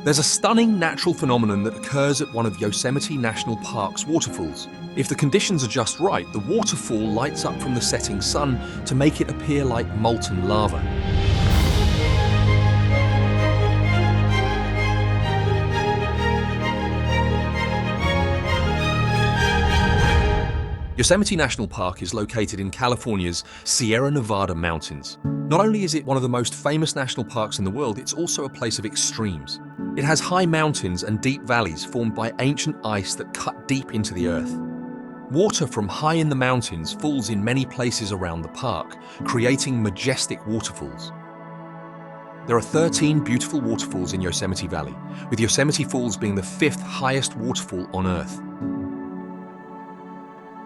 There's a stunning natural phenomenon that occurs at one of Yosemite National Park's waterfalls. If the conditions are just right, the waterfall lights up from the setting sun to make it appear like molten lava. Yosemite National Park is located in California's Sierra Nevada mountains. Not only is it one of the most famous national parks in the world, it's also a place of extremes. It has high mountains and deep valleys formed by ancient ice that cut deep into the earth. Water from high in the mountains falls in many places around the park, creating majestic waterfalls. There are 13 beautiful waterfalls in Yosemite Valley, with Yosemite Falls being the 5th highest waterfall on Earth.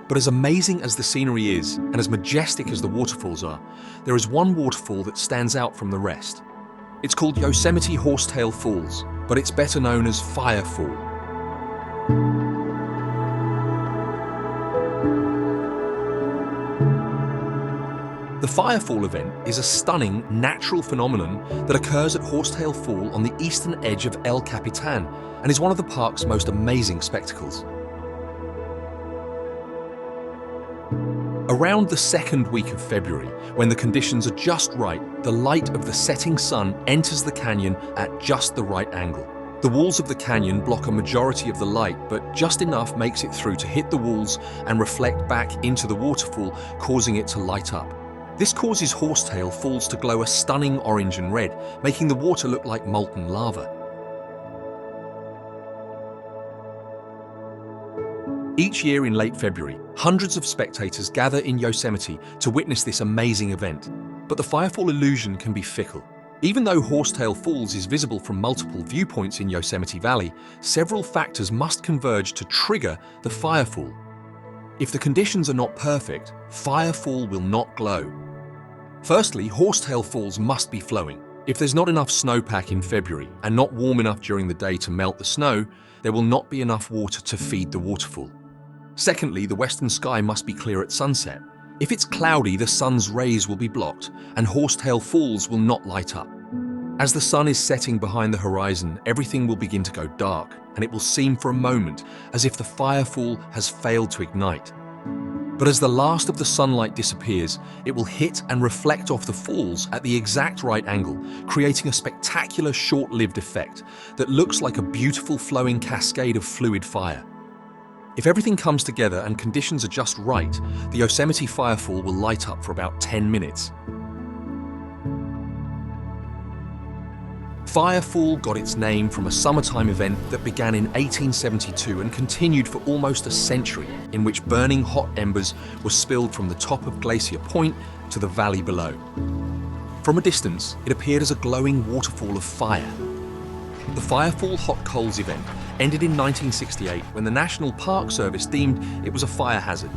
But as amazing as the scenery is, and as majestic as the waterfalls are, there is one waterfall that stands out from the rest. It's called Yosemite Horsetail Falls, but it's better known as Firefall. The Firefall event is a stunning natural phenomenon that occurs at Horsetail Fall on the eastern edge of El Capitan and is one of the park's most amazing spectacles. Around the second week of February, when the conditions are just right, the light of the setting sun enters the canyon at just the right angle. The walls of the canyon block a majority of the light, but just enough makes it through to hit the walls and reflect back into the waterfall, causing it to light up. This causes Horsetail Falls to glow a stunning orange and red, making the water look like molten lava. Each year in late February, hundreds of spectators gather in Yosemite to witness this amazing event. But the Firefall illusion can be fickle. Even though Horsetail Falls is visible from multiple viewpoints in Yosemite Valley, several factors must converge to trigger the Firefall. If the conditions are not perfect, Firefall will not glow. Firstly, Horsetail Falls must be flowing. If there's not enough snowpack in February and not warm enough during the day to melt the snow, there will not be enough water to feed the waterfall. Secondly, the western sky must be clear at sunset. If it's cloudy, the sun's rays will be blocked and Horsetail Falls will not light up. As the sun is setting behind the horizon, everything will begin to go dark, and it will seem for a moment as if the Firefall has failed to ignite. But as the last of the sunlight disappears, it will hit and reflect off the falls at the exact right angle, creating a spectacular short-lived effect that looks like a beautiful flowing cascade of fluid fire. If everything comes together and conditions are just right, the Yosemite Firefall will light up for about 10 minutes. Firefall got its name from a summertime event that began in 1872 and continued for almost a century, in which burning hot embers were spilled from the top of Glacier Point to the valley below. From a distance, it appeared as a glowing waterfall of fire. The Firefall Hot Coals event ended in 1968 when the National Park Service deemed it was a fire hazard.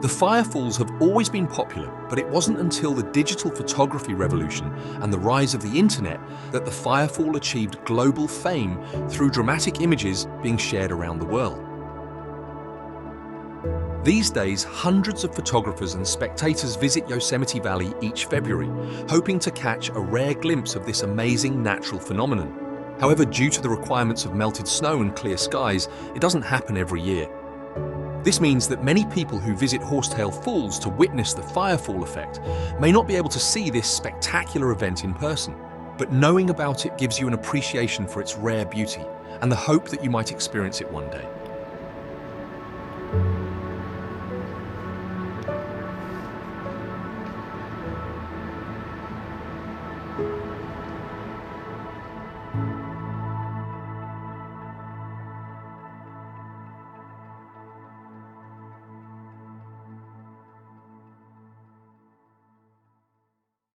The Firefalls have always been popular, but it wasn't until the digital photography revolution and the rise of the internet that the Firefall achieved global fame through dramatic images being shared around the world. These days, hundreds of photographers and spectators visit Yosemite Valley each February, hoping to catch a rare glimpse of this amazing natural phenomenon. However, due to the requirements of melted snow and clear skies, it doesn't happen every year. This means that many people who visit Horsetail Falls to witness the Firefall effect may not be able to see this spectacular event in person, but knowing about it gives you an appreciation for its rare beauty and the hope that you might experience it one day.